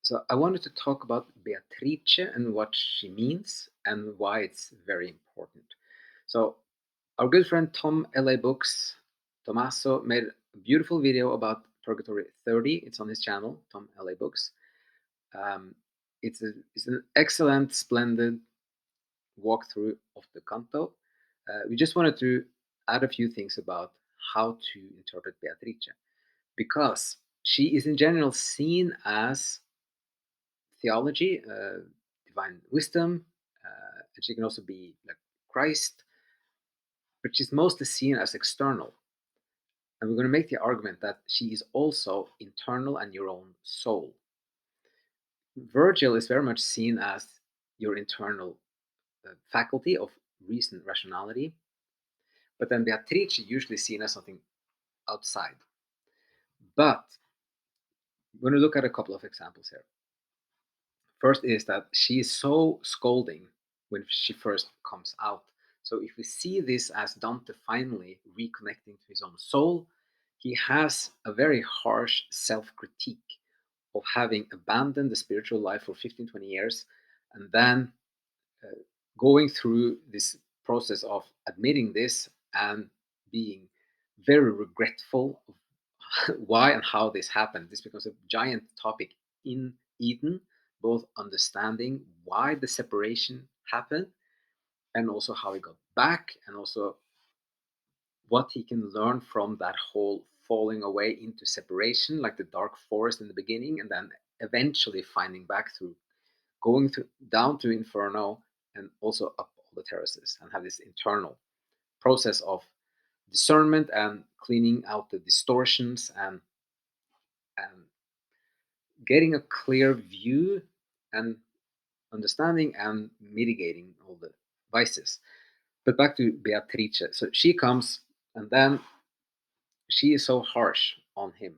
So I wanted to talk about Beatrice and what she means and why it's very important. So our good friend Tom LA Books, Tommaso, made a beautiful video about Purgatorio 30. It's on his channel, Tom LA Books. Um, it's an excellent, splendid walkthrough of the canto. We just wanted to add a few things about how to interpret Beatrice because she is in general seen as theology, divine wisdom, and she can also be like Christ, but she's mostly seen as external. And we're going to make the argument that she is also internal and your own soul. Virgil is very much seen as your internal faculty of reason, rationality, but then Beatrice is usually seen as something outside. But we're going to look at a couple of examples here. First is that she is so scolding when she first comes out. So if we see this as Dante finally reconnecting to his own soul, he has a very harsh self-critique of having abandoned the spiritual life for 15, 20 years and then uh, going through this process of admitting this and being very regretful of why and how this happened. This becomes a giant topic in Eden, both understanding why the separation happened and also how he got back, and also what he can learn from that whole falling away into separation, like the dark forest in the beginning, and then eventually finding back through going through, down to Inferno and also up all the terraces, and have this internal process of discernment and cleaning out the distortions and getting a clear view and understanding and mitigating all the vices. But back to Beatrice. So she comes and then she is so harsh on him.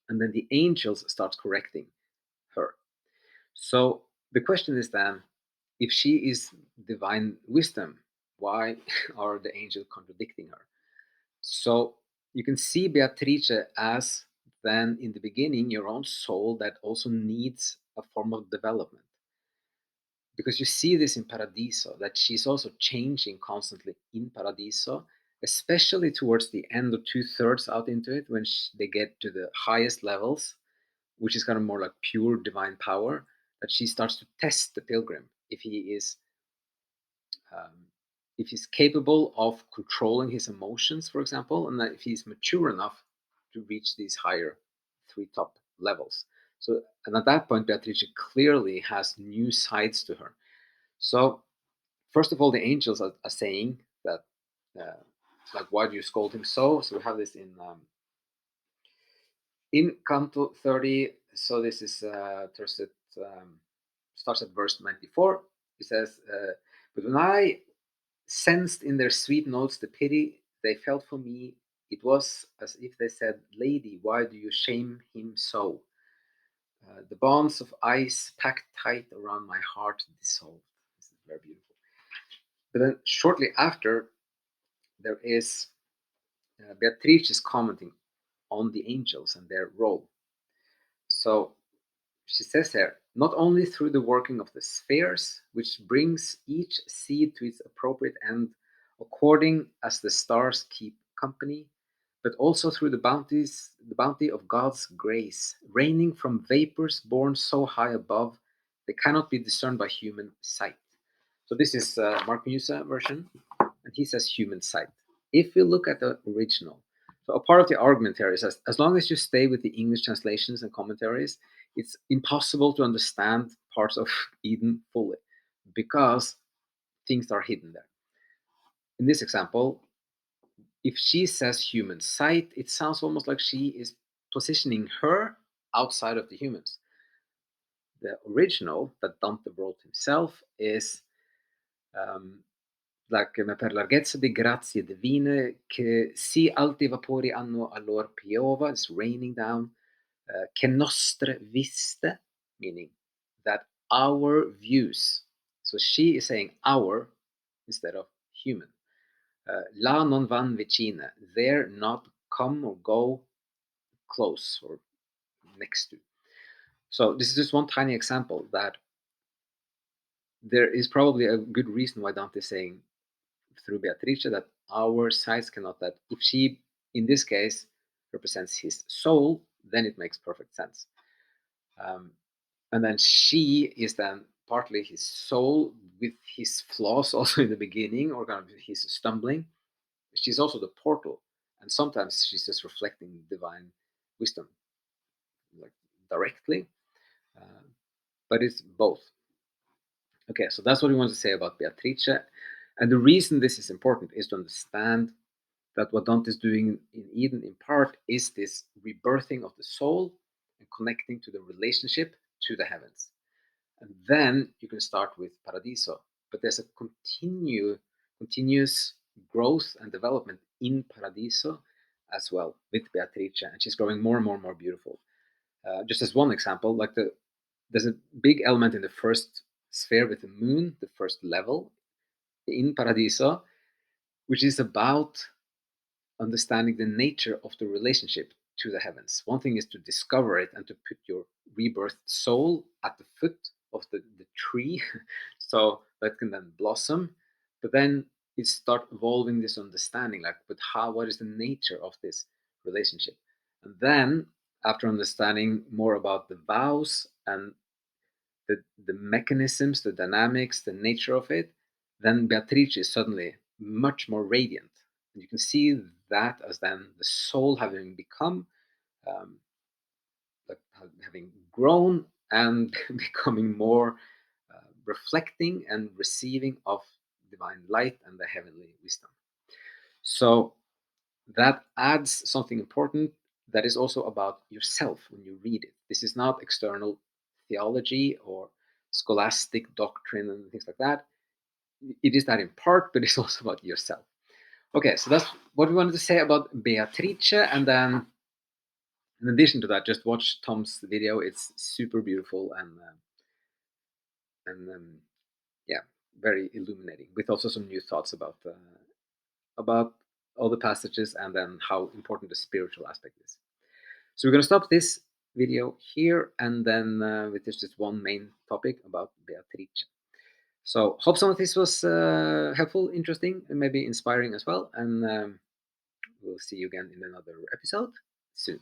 And then the angels start correcting her. So the question is then, if she is divine wisdom, why are the angels contradicting her? So you can see Beatrice as then in the beginning your own soul that also needs a form of development. Because you see this in Paradiso, that she's also changing constantly in Paradiso, especially towards the end or two-thirds out into it when they get to the highest levels, which is kind of more like pure divine power, that she starts to test the pilgrim if he is um, if he's capable of controlling his emotions, for example, and that if he's mature enough to reach these higher three top levels. So, and at that point, Beatrice clearly has new sides to her. So, first of all, the angels are saying that, like, why do you scold him so? So we have this in Canto 30. So this is starts at verse 94. It says, "But when I sensed in their sweet notes the pity they felt for me, it was as if they said, 'Lady, why do you shame him so?' The bonds of ice packed tight around my heart dissolved." This is very beautiful. But then shortly after, there is Beatrice is commenting on the angels and their role. So she says here, not only through the working of the spheres, which brings each seed to its appropriate end according as the stars keep company, but also through the bounty of God's grace, raining from vapors borne so high above they cannot be discerned by human sight. So this is Mark Musa version, and he says human sight. If we look at the original, so a part of the argument here is as long as you stay with the English translations and commentaries, it's impossible to understand parts of Eden fully because things are hidden there. In this example, if she says human sight, it sounds almost like she is positioning her outside of the humans. The original that Dante wrote himself is like per larghezza di grazie divine che sì alti vapori hanno allor piova, it's raining down, che nostre viste, meaning that our views. So she is saying our instead of human. La non van vicine, there not come or go close or next to. So this is just one tiny example that there is probably a good reason why Dante is saying through Beatrice that our sights cannot, that if she, in this case, represents his soul, then it makes perfect sense. Um, and then she is then partly his soul with his flaws also in the beginning, or kind of his stumbling. She's also the portal, and sometimes she's just reflecting divine wisdom, like directly, uh, but it's both. Okay, so that's what we want to say about Beatrice. And the reason this is important is to understand that what Dante is doing in Eden, in part, is this rebirthing of the soul and connecting to the relationship to the heavens. And then you can start with Paradiso. But there's a continuous growth and development in Paradiso as well with Beatrice, and she's growing more and more and more beautiful. Just as one example, like there's a big element in the first sphere with the moon, the first level in Paradiso, which is about understanding the nature of the relationship to the heavens. One thing is to discover it and to put your rebirthed soul at the foot of the tree so that can then blossom. But then it start evolving this understanding, like, but what is the nature of this relationship? And then after understanding more about the vows and the mechanisms, the dynamics, the nature of it, then Beatrice is suddenly much more radiant. And you can see that as then the soul having become, um, like, having grown and becoming more reflecting and receiving of divine light and the heavenly wisdom. So that adds something important that is also about yourself when you read it. This is not external theology or scholastic doctrine and things like that. It is that in part, but it's also about yourself. Okay, so that's what we wanted to say about Beatrice. And then, in addition to that, just watch Tom's video. It's super beautiful and yeah, very illuminating, with also some new thoughts about all the passages and then how important the spiritual aspect is. So we're going to stop this video here, and then with just one main topic about Beatrice. So hope some of this was helpful, interesting, and maybe inspiring as well. And we'll see you again in another episode soon.